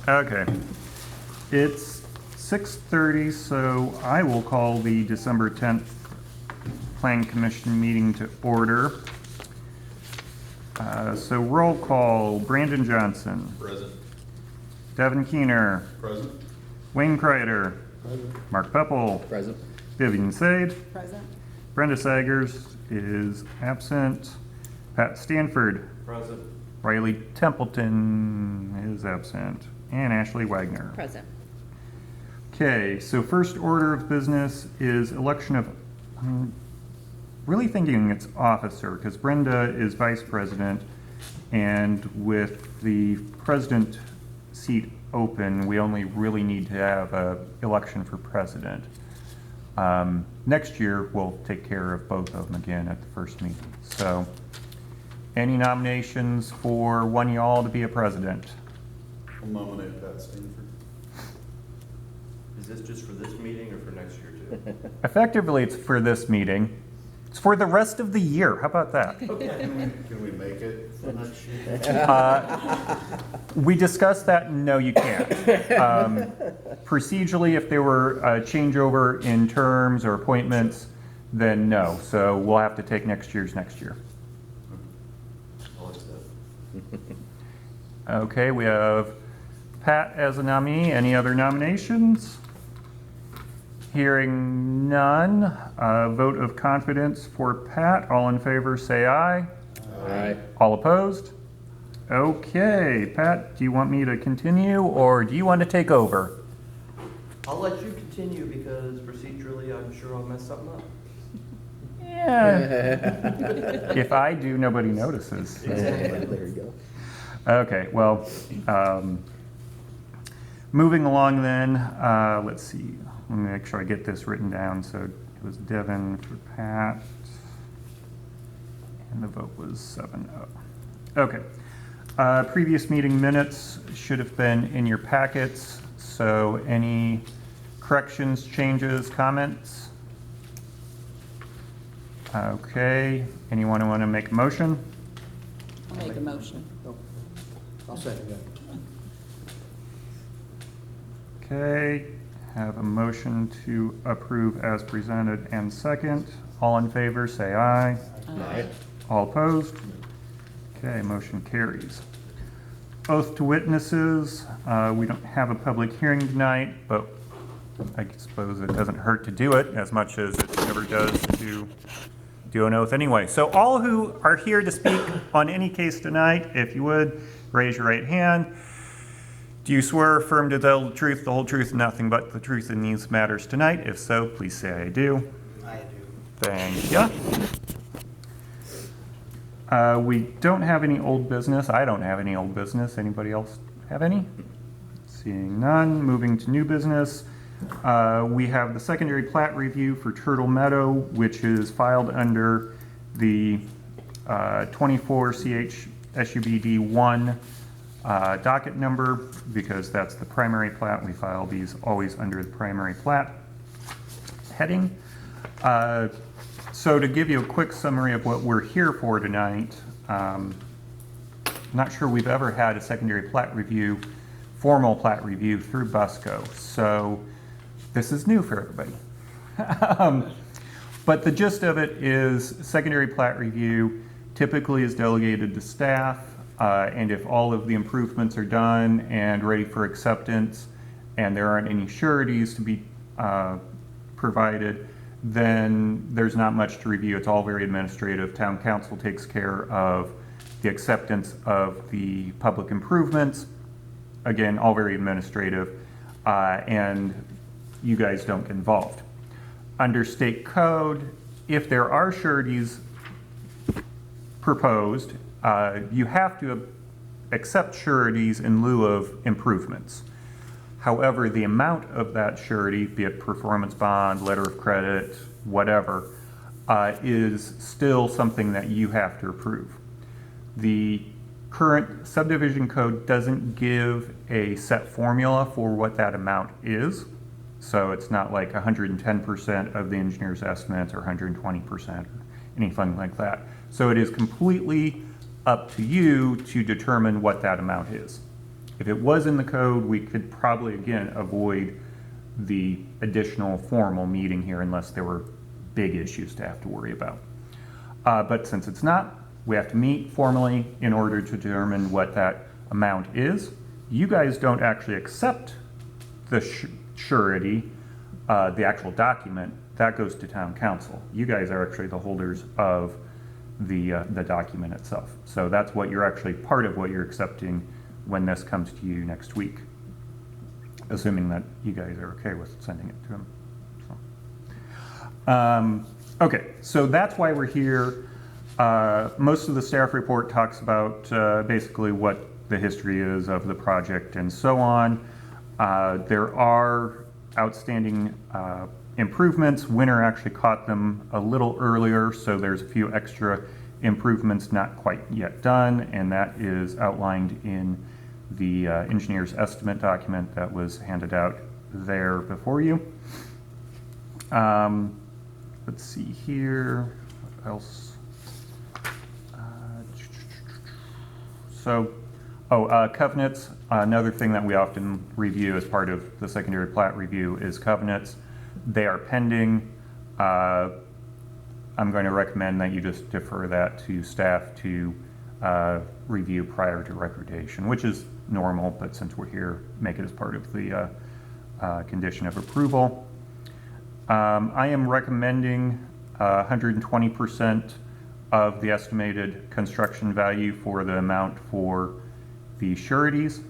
Okay. It's 6:30, so I will call the December 10th Planning Commission meeting to order. So roll call, Brandon Johnson. Present. Devin Keener. Present. Wayne Kreider. Present. Mark Peppel. Present. Vivian Sade. Present. Brenda Sagers is absent. Pat Stanford. Present. Riley Templeton is absent. And Ashley Wagner. Present. Okay, so first order of business is election of, I'm really thinking it's officer, because Brenda is vice president, and with the president seat open, we only really need to have a election for president. Next year, we'll take care of both of them again at the first meeting. So, any nominations for one y'all to be a president? I'll nominate Pat Stanford. Is this just for this meeting or for next year too? Effectively, it's for this meeting. It's for the rest of the year. How about that? Can we make it for next year? We discussed that, and no, you can't. Procedurally, if there were a changeover in terms or appointments, then no. So we'll have to take next year's next year. I'll accept. Okay, we have Pat as a nominee. Any other nominations? Hearing none, vote of confidence for Pat. All in favor, say aye. Aye. All opposed? Okay, Pat, do you want me to continue, or do you want to take over? I'll let you continue because procedurally, I'm sure I'll mess something up. Yeah. If I do, nobody notices. There you go. Okay, well, moving along then, let's see. Let me make sure I get this written down. So it was Devin for Pat, and the vote was 7-0. Okay. Previous meeting minutes should have been in your packets. So any corrections, changes, comments? Okay. Anyone want to make a motion? I'll make a motion. I'll second that. Okay. Have a motion to approve as presented and second. All in favor, say aye. Aye. All opposed? Okay, motion carries. Oath to witnesses. We don't have a public hearing tonight, but I suppose it doesn't hurt to do it as much as it never does to do an oath anyway. So all who are here to speak on any case tonight, if you would, raise your right hand. Do you swear or affirm to tell the truth, the whole truth, and nothing but the truth in these matters tonight? If so, please say I do. I do. Thank you. We don't have any old business. I don't have any old business. Anybody else have any? Seeing none, moving to new business. We have the secondary plat review for Turtle Meadow, which is filed under the 24 CH SUBD 1 docket number, because that's the primary plat. We file these always under the primary plat heading. So to give you a quick summary of what we're here for tonight, not sure we've ever had a secondary plat review, formal plat review through Busco. So this is new for everybody. But the gist of it is secondary plat review typically is delegated to staff. And if all of the improvements are done and ready for acceptance, and there aren't any sureties to be provided, then there's not much to review. It's all very administrative. Town council takes care of the acceptance of the public improvements. Again, all very administrative, and you guys don't get involved. Under state code, if there are sureties proposed, you have to accept sureties in lieu of improvements. However, the amount of that surety, be it performance bond, letter of credit, whatever, is still something that you have to approve. The current subdivision code doesn't give a set formula for what that amount is. So it's not like 110% of the engineer's estimates or 120% or anything like that. So it is completely up to you to determine what that amount is. If it was in the code, we could probably, again, avoid the additional formal meeting here unless there were big issues to have to worry about. But since it's not, we have to meet formally in order to determine what that amount is. You guys don't actually accept the surety, the actual document. That goes to town council. You guys are actually the holders of the document itself. So that's what you're actually, part of what you're accepting when this comes to you next week, assuming that you guys are okay with sending it to him. So, okay, so that's why we're here. Most of the staff report talks about basically what the history is of the project and so on. There are outstanding improvements. Winter actually caught them a little earlier, so there's a few extra improvements not quite yet done, and that is outlined in the engineer's estimate document that was handed out there before you. Let's see here, what else? Covenants. Another thing that we often review as part of the secondary plat review is covenants. They are pending. I'm going to recommend that you just defer that to staff to review prior to recordation, which is normal, but since we're here, make it as part of the condition of approval. I am recommending 120% of the estimated construction value for the amount for the sureties.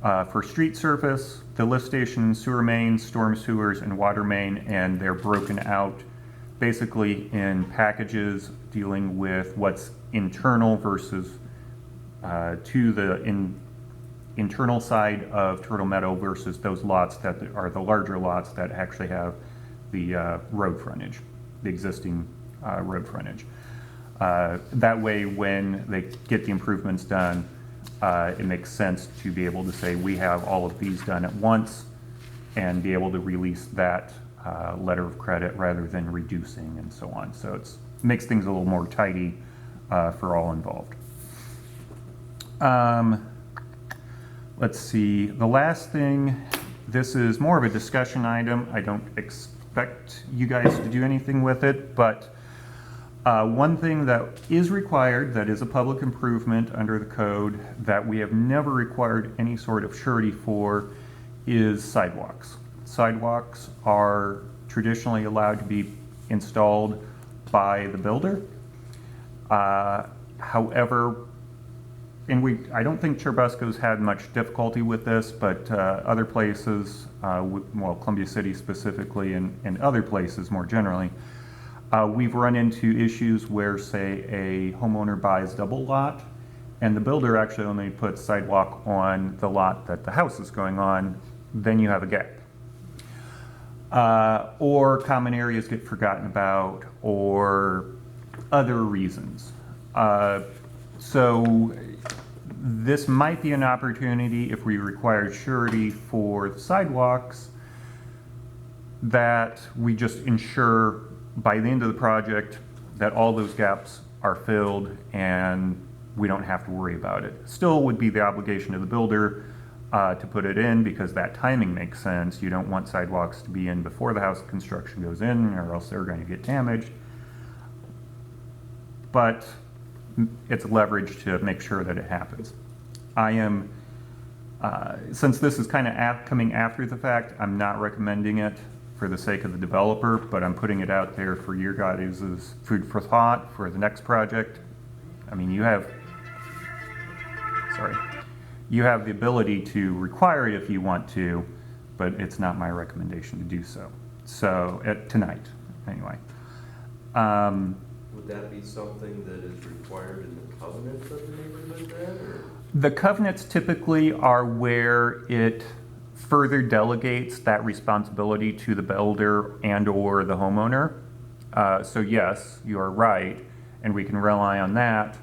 For street surface, the lift station, sewer mains, storm sewers, and water main, and they're broken out basically in packages dealing with what's internal versus to the internal side of Turtle Meadow versus those lots that are the larger lots that actually have the road frontage, the existing road frontage. That way, when they get the improvements done, it makes sense to be able to say we have all of these done at once and be able to release that letter of credit rather than reducing and so on. So it makes things a little more tidy for all involved. Let's see, the last thing, this is more of a discussion item. I don't expect you guys to do anything with it, but one thing that is required, that is a public improvement under the code, that we have never required any sort of surety for, is sidewalks. Sidewalks are traditionally allowed to be installed by the builder. However, I don't think Churubusco's had much difficulty with this, but other places, well, Columbia City specifically, and other places more generally, we've run into issues where, say, a homeowner buys double lot, and the builder actually only puts sidewalk on the lot that the house is going on, then you have a gap. Or common areas get forgotten about, or other reasons. So this might be an opportunity, if we require surety for the sidewalks, that we just ensure by the end of the project that all those gaps are filled and we don't have to worry about it. Still would be the obligation of the builder to put it in, because that timing makes sense. You don't want sidewalks to be in before the house construction goes in, or else they're going to get damaged. But it's leverage to make sure that it happens. I am, since this is kind of coming after the fact, I'm not recommending it for the sake of the developer, but I'm putting it out there for your guys' food for thought for the next project. I mean, you have the ability to require it if you want to, but it's not my recommendation to do so. So, tonight, anyway. Would that be something that is required in the covenants of the neighborhood then, or? The covenants typically are where it further delegates that responsibility to the builder and or the homeowner. So yes, you are right, and we can rely on that,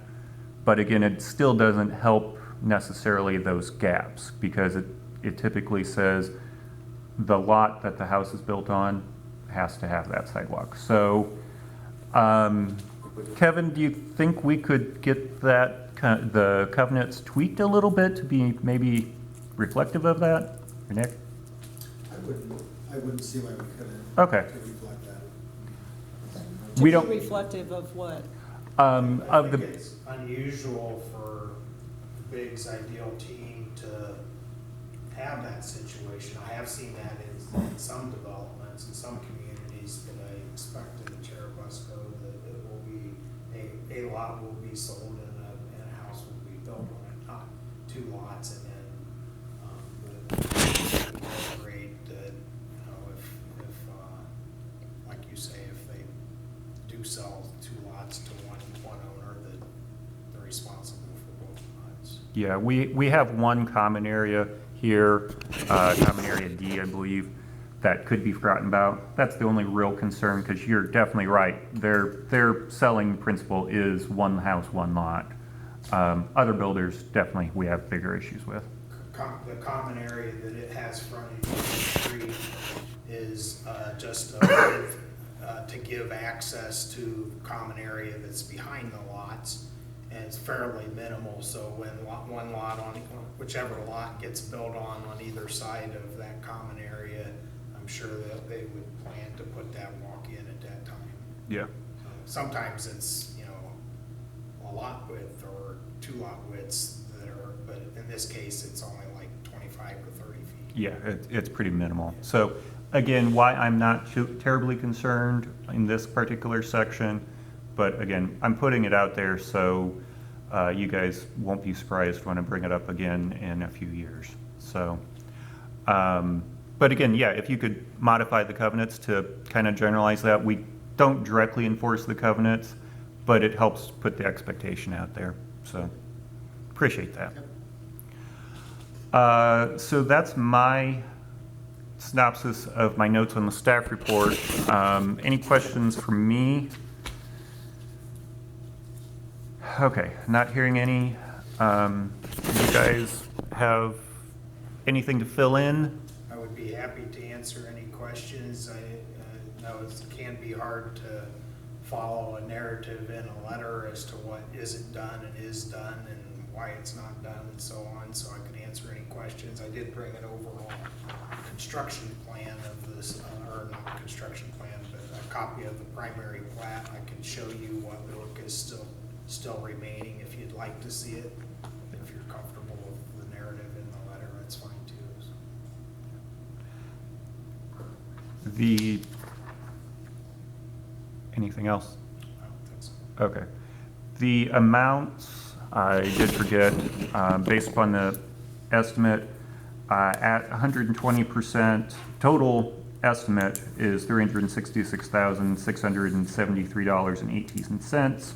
but again, it still doesn't help necessarily those gaps, because it typically says the lot that the house is built on has to have that sidewalk. So Kevin, do you think we could get that the covenants tweaked a little bit to be maybe reflective of that? Or Nick? I wouldn't see why we couldn't. Okay. To reflect that. To We be don't- reflective of what? I Of think the, it's unusual for Big's ideal team to have that situation. I have seen that in some developments, in some communities, but I expect in Churubusco that it will be, a lot will be sold and a house will be built on it, not two lots and then, the grade that, you know, if, like you say, if they do sell two lots to one owner, that they're responsible for both lots. yeah, we have one common area here, common area D, I believe, that could be forgotten about. That's the only real concern, because you're definitely right. Their selling principle is one house, one lot. Other builders, definitely, we have bigger issues with. The common area that it has frontage on the street is just a way to give access to common area that's behind the lots, and it's fairly minimal, so when one lot on, whichever lot gets built on either side of that common area, I'm sure that they would plan to put that walk in at that time. Yeah. Sometimes it's, you know, a lot width or two lot widths that are, but in this case, it's only like 25 or 30 feet. Yeah, it's pretty minimal. So again, why I'm not terribly concerned in this particular section, but again, I'm putting it out there so you guys won't be surprised when I bring it up again in a few years. So, but again, yeah, if you could modify the covenants to kind of generalize that. We don't directly enforce the covenants, but it helps put the expectation out there. So appreciate that. So that's my synopsis of my notes on the staff report. Any questions from me? Okay, not hearing any. You guys have anything to fill in? I would be happy to answer any questions. I know it can be hard to follow a narrative in a letter as to what isn't done and is done and why it's not done and so on, so I could answer any questions. I did bring an overall construction plan of this, or not construction plan, but a copy of the primary plat. I can show you what work is still remaining if you'd like to see it. If you're comfortable with the narrative in the letter, that's fine too. Anything else? I don't think so. Okay. The amounts, I did forget, based upon the estimate, at 120%, total estimate is $366,673.18.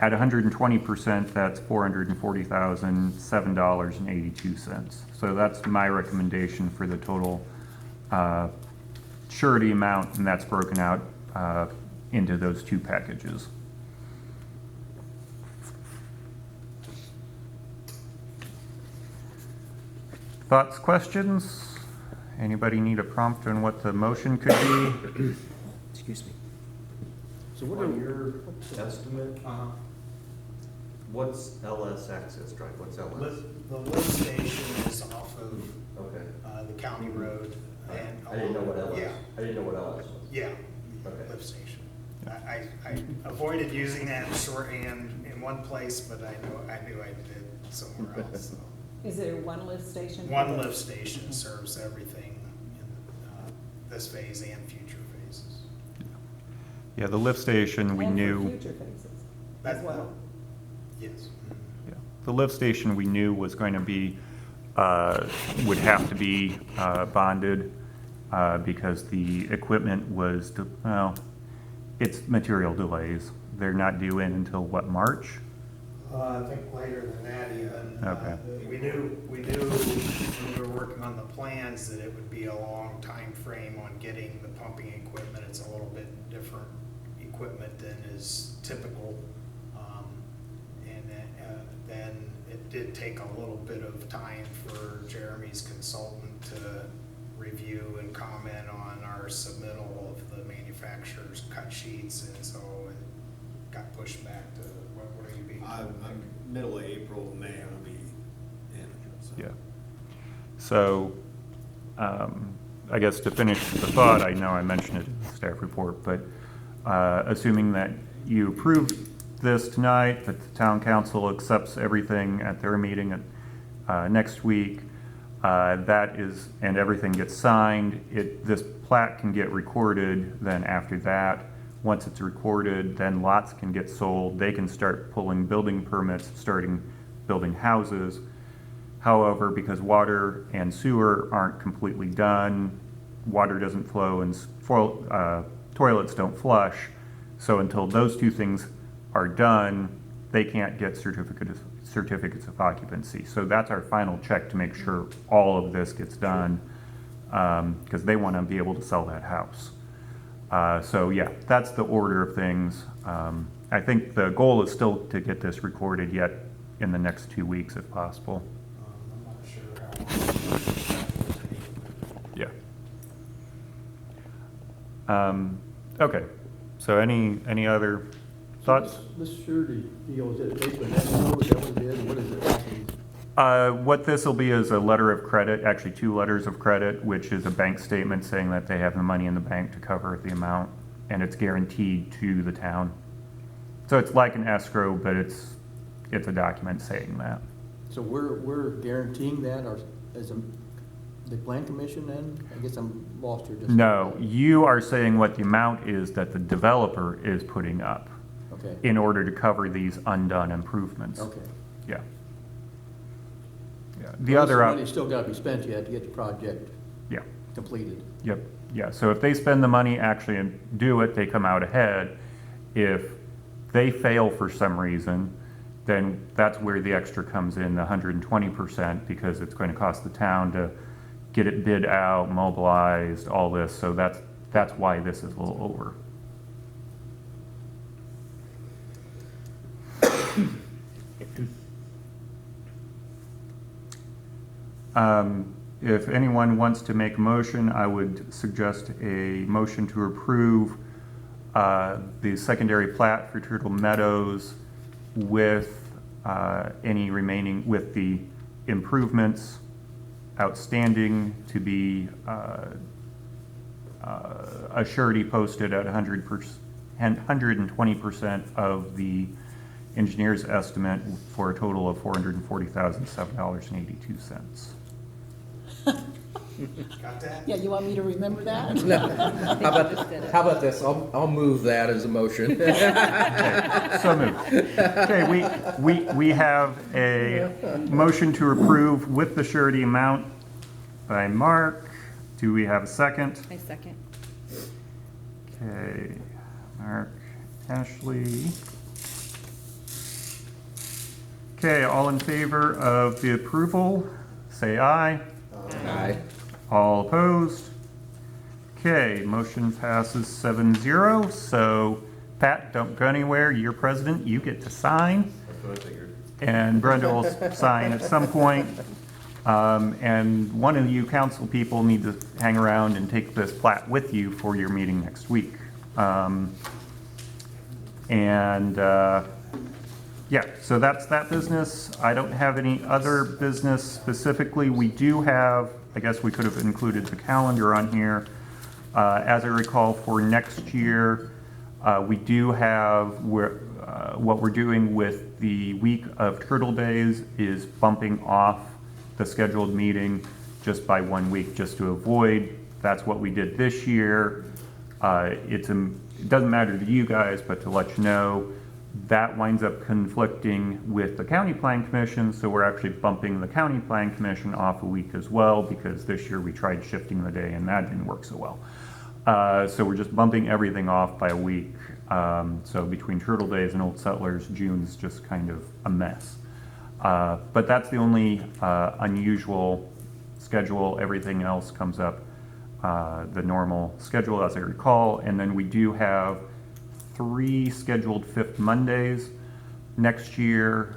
At 120%, that's $440,007.82. So that's my recommendation for the total surety amount, and that's broken out into those two packages. Thoughts, questions? Anybody need a prompt on what the motion could be? Excuse me. So what On are, your estimate, what's LS Access Drive? What's LS? The lift station is off of Okay. the county road. And I didn't know what LS, Yeah, I didn't know what LS was. yeah, Okay. lift station. I avoided using that shorthand in one place, but I knew I did somewhere else, so. Is there one lift station? One lift station serves everything in this phase and future phases. Yeah, the lift station, we And for knew, future phases as That- well. Yes. yeah, the lift station we knew was going to be, would have to be bonded because the equipment was, well, it's material delays. They're not due in until what, March? I think later than that even. Okay. We knew when we were working on the plans that it would be a long time frame on getting the pumping equipment. It's a little bit different equipment than is typical. And then it did take a little bit of time for Jeremy's consultant to review and comment on our submittal of the manufacturer's cut sheets, and so got pushed back to, what are you being? I'm middle of April, May, I'll be in. So. Yeah. So, I guess to finish the thought, I know I mentioned it in the staff report, but assuming that you approve this tonight, that the town council accepts everything at their meeting next week, that is, and everything gets signed, this plat can get recorded. Then after that, once it's recorded, then lots can get sold. They can start pulling building permits, starting building houses. However, because water and sewer aren't completely done, water doesn't flow and toilets don't flush. So until those two things are done, they can't get certificates of occupancy. So that's our final check to make sure all of this gets done, because they want to be able to sell that house. So yeah, that's the order of things. I think the goal is still to get this recorded yet in the next 2 weeks if possible. I'm not sure how long. Yeah. Okay, so any other thoughts? This surety deal, is it based on escrow, is that what it is, or what is it actually? What this will be is a letter of credit, actually 2 letters of credit, which is a bank statement saying that they have the money in the bank to cover the amount, and it's guaranteed to the town. So it's like an escrow, but it's a document saying that. So we're guaranteeing that, or as the plan commission then? I guess I'm lost here. Just No, you are saying what the amount is that the developer is putting up Okay, in order to cover these undone improvements. okay. Yeah. Yeah. The other, money's still gotta be spent yet to get the project yeah. completed. Yep, yeah, so if they spend the money actually and do it, they come out ahead. If they fail for some reason, then that's where the extra comes in, the 120%, because it's going to cost the town to get it bid out, mobilized, all this, so that's why this is a little over. If anyone wants to make a motion, I would suggest a motion to approve the secondary plat for Turtle Meadows with any remaining, with the improvements outstanding to be a surety posted at 120% of the engineer's estimate for a total of $440,007.82. Got that? Yeah, you want me to remember that? How about this? I'll move that as a motion. So moved. Okay, we have a motion to approve with the surety amount by Mark. Do we have a second? I second. Okay, Mark, Ashley. Okay, all in favor of the approval, say aye. Aye. All opposed? Okay, motion passes 7-0. So Pat, don't go anywhere. You're president. You get to sign. That's what I figured. And Brenda will sign at some point. And one of you council people need to hang around and take this plat with you for your meeting next week. Yeah, so that's that business. I don't have any other business specifically. We do have, I guess we could have included the calendar on here. As I recall, for next year, we do have, what we're doing with the week of Turtle Days is bumping off the scheduled meeting just by 1 week, just to avoid. That's what we did this year. It doesn't matter to you guys, but to let you know, that winds up conflicting with the County Plan Commission, so we're actually bumping the County Plan Commission off a week as well, because this year we tried shifting the day and that didn't work so well. So we're just bumping everything off by a week. So between Turtle Days and Old Settlers, June's just kind of a mess. But that's the only unusual schedule. Everything else comes up the normal schedule as I recall, and then we do have 3 scheduled 5th Mondays next year.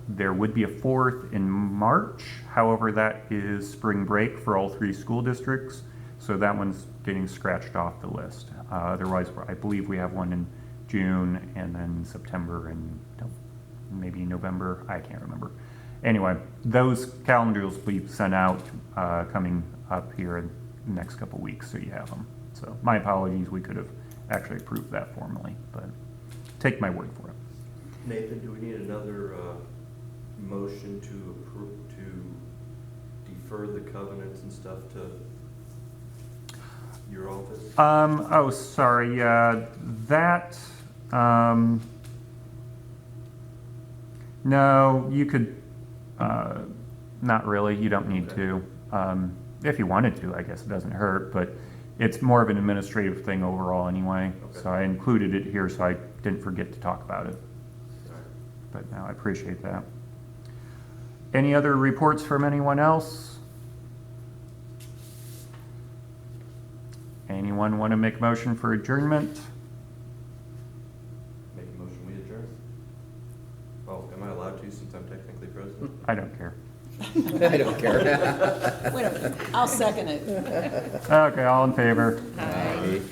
There would be a 4th in March. However, that is spring break for all 3 school districts. So that one's getting scratched off the list. Otherwise, I believe we have one in June, and then September and maybe November, I can't remember. Anyway, those calendars will be sent out coming up here in the next couple weeks, so you have them. So my apologies, we could have actually approved that formally, but take my word for it. Nathan, do we need another motion to approve, to defer the covenants and stuff to your office? Oh, sorry, that, no, you could, not really, you don't need to. If you wanted to, I guess it doesn't hurt, but it's more of an administrative thing overall anyway. Okay. So I included it here so I didn't forget to talk about it, All right. but no, I appreciate that. Any other reports from anyone else? Anyone want to make a motion for adjournment? Make a motion, we adjourn? Oh, am I allowed to since I'm technically president? I don't care. I don't care. Wait a minute, I'll second it. Okay, all in favor? Aye.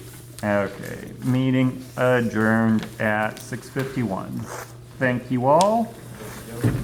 Okay, meeting adjourned at 6:51. Thank you all. Thank you.